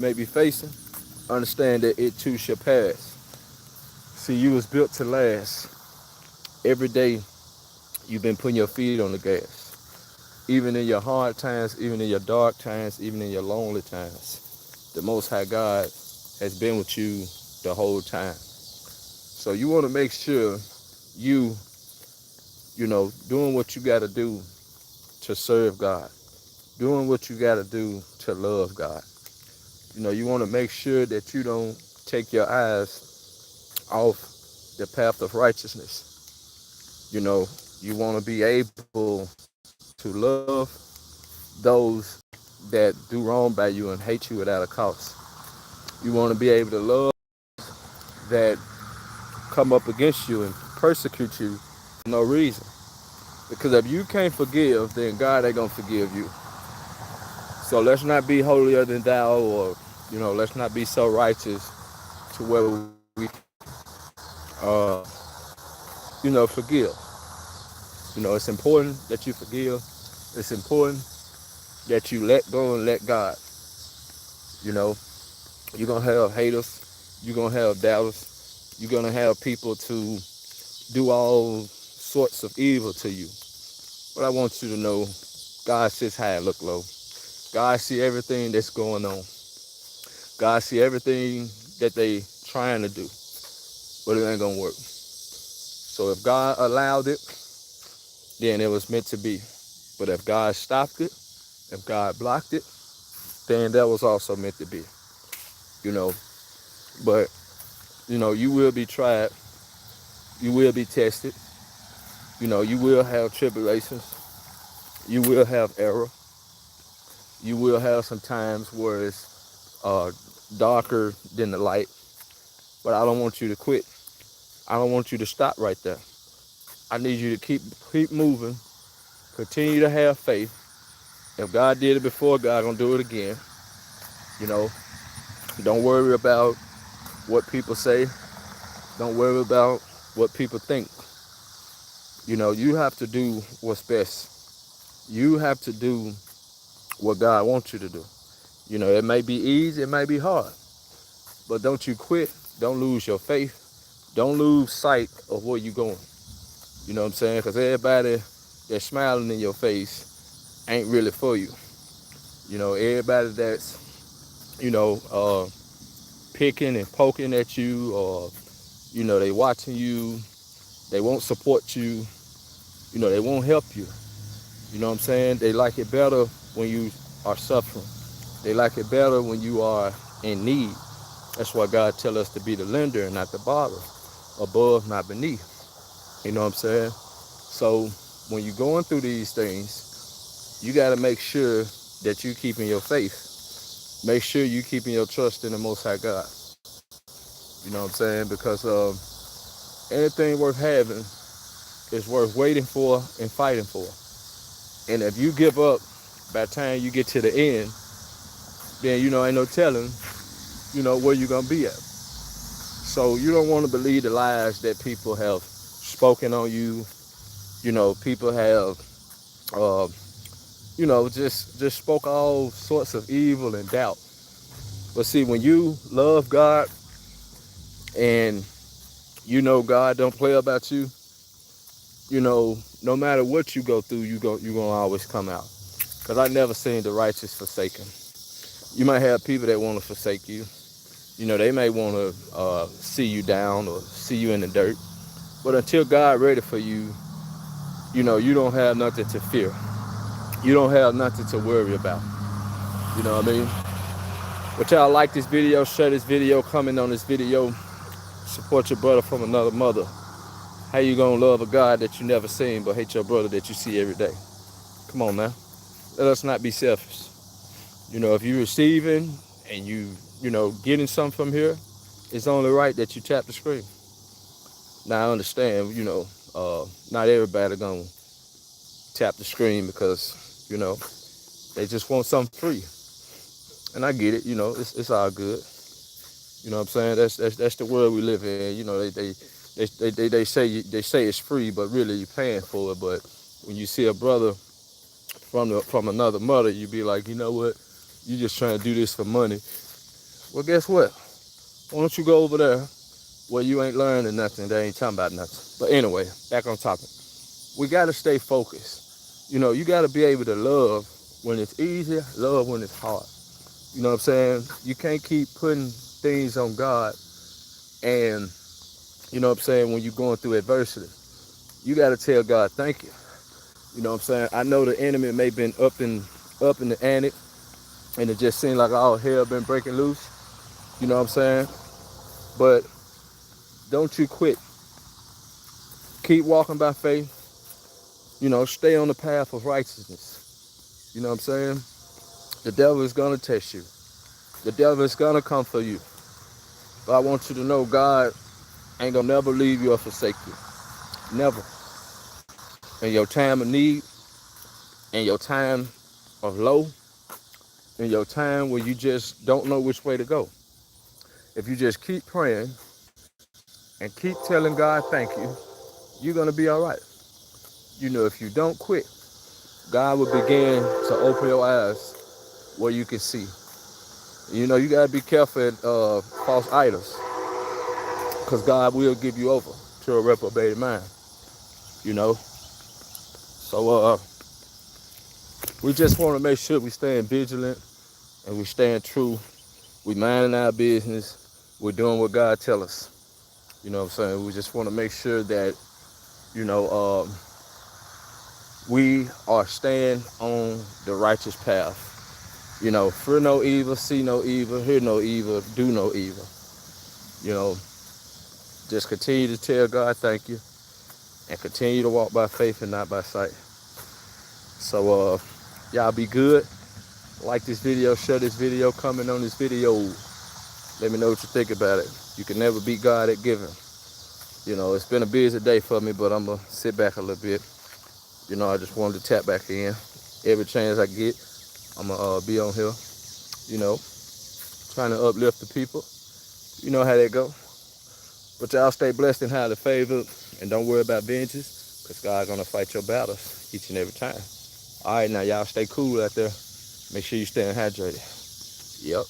may be facing, understand that it too shall pass. See, you was built to last. Every day you've been putting your feet on the gas. Even in your hard times, even in your dark times, even in your lonely times, the Most High God has been with you the whole time. So you want to make sure you, doing what you got to do to serve God, doing what you got to do to love God. You want to make sure that you don't take your eyes off the path of righteousness. You want to be able to love those that do wrong by you and hate you without a cause. You want to be able to love that come up against you and persecute you for no reason. Because if you can't forgive, then God ain't gonna forgive you. So let's not be holier than thou, or let's not be so righteous to where we, uh, forgive. It's important that you forgive. It's important that you let go and let God. You know, you're gonna have haters. You're gonna have doubters. You're gonna have people to do all sorts of evil to you. But I want you to know, God sits high and look low. God see everything that's going on. God see everything that they trying to do, but it ain't gonna work. So if God allowed it, then it was meant to be. But if God stopped it, if God blocked it, then that was also meant to be. You know, but you will be tried, you will be tested. You will have tribulations, you will have error, you will have some times where it's darker than the light. But I don't want you to quit. I don't want you to stop right there. I need you to keep moving. Continue to have faith. If God did it before, God gonna do it again. You know, don't worry about what people say. Don't worry about what people think. You have to do what's best. You have to do what God wants you to do. It may be easy, it may be hard, but don't you quit. Don't lose your faith. Don't lose sight of where you're going. You know what I'm saying? Because everybody that's smiling in your face ain't really for you. Everybody that's, picking and poking at you, or, they watching you, they won't support you, they won't help you. You know what I'm saying? They like it better when you are suffering. They like it better when you are in need. That's why God tell us to be the lender and not the borrower. Above, not beneath. You know what I'm saying? So when you're going through these things, you got to make sure that you keeping your faith. Make sure you keeping your trust in the Most High God. You know what I'm saying? Because anything worth having is worth waiting for and fighting for. And if you give up by the time you get to the end, then ain't no telling, where you're gonna be at. So you don't want to believe the lies that people have spoken on you. People have, uh, just spoke all sorts of evil and doubt. But see, when you love God and God don't play about you, no matter what you go through, you gonna always come out. Cause I never seen the righteous forsaken. You might have people that want to forsake you. They may want to see you down or see you in the dirt. But until God ready for you, you don't have nothing to fear. You don't have nothing to worry about. You know what I mean? But y'all like this video, share this video, comment on this video, support your brother from another mother. How you gonna love a God that you never seen but hate your brother that you see every day? Come on now. Let us not be selfish. If you're receiving and getting something from here, it's only right that you tap the screen. Now I understand, not everybody gonna tap the screen because, they just want something free. And I get it, it's all good. You know what I'm saying? That's the world we live in. They say it's free, but really you're paying for it. But when you see a brother from another mother, you be like, you know what? You just trying to do this for money. Well, guess what? Why don't you go over there where you ain't learning nothing? They ain't talking about nothing. But anyway, back on topic. We got to stay focused. You got to be able to love when it's easy, love when it's hard. You know what I'm saying? You can't keep putting things on God and, you know what I'm saying, when you're going through adversity. You got to tell God, thank you. You know what I'm saying? I know the enemy may have been up in the ante, and it just seemed like all hell been breaking loose. You know what I'm saying? But don't you quit. Keep walking by faith. Stay on the path of righteousness. You know what I'm saying? The devil is going to test you. The devil is going to come for you. But I want you to know God ain't going to never leave you or forsake you. Never. In your time of need, in your time of low, in your time where you just don't know which way to go. If you just keep praying and keep telling God thank you, you're going to be all right. If you don't quit, God will begin to open your eyes where you can see. You got to be careful at false idols, because God will give you over to a reprobated mind. So we just want to make sure we staying vigilant and we staying true. We minding our business. We're doing what God tell us. You know what I'm saying? We just want to make sure that, we are staying on the righteous path. Fear no evil, see no evil, hear no evil, do no evil. Just continue to tell God thank you and continue to walk by faith and not by sight. So y'all be good. Like this video, share this video, comment on this video. Let me know what you think about it. You can never beat God at giving. It's been a busy day for me, but I'm going to sit back a little bit. I just wanted to tap back in. Every chance I get, I'm going to be on here, trying to uplift the people. You know how that go. But y'all stay blessed and highly favored, and don't worry about vengeance, because God's going to fight your battles each and every time. All right, now y'all stay cool out there. Make sure you stay hydrated. Yep.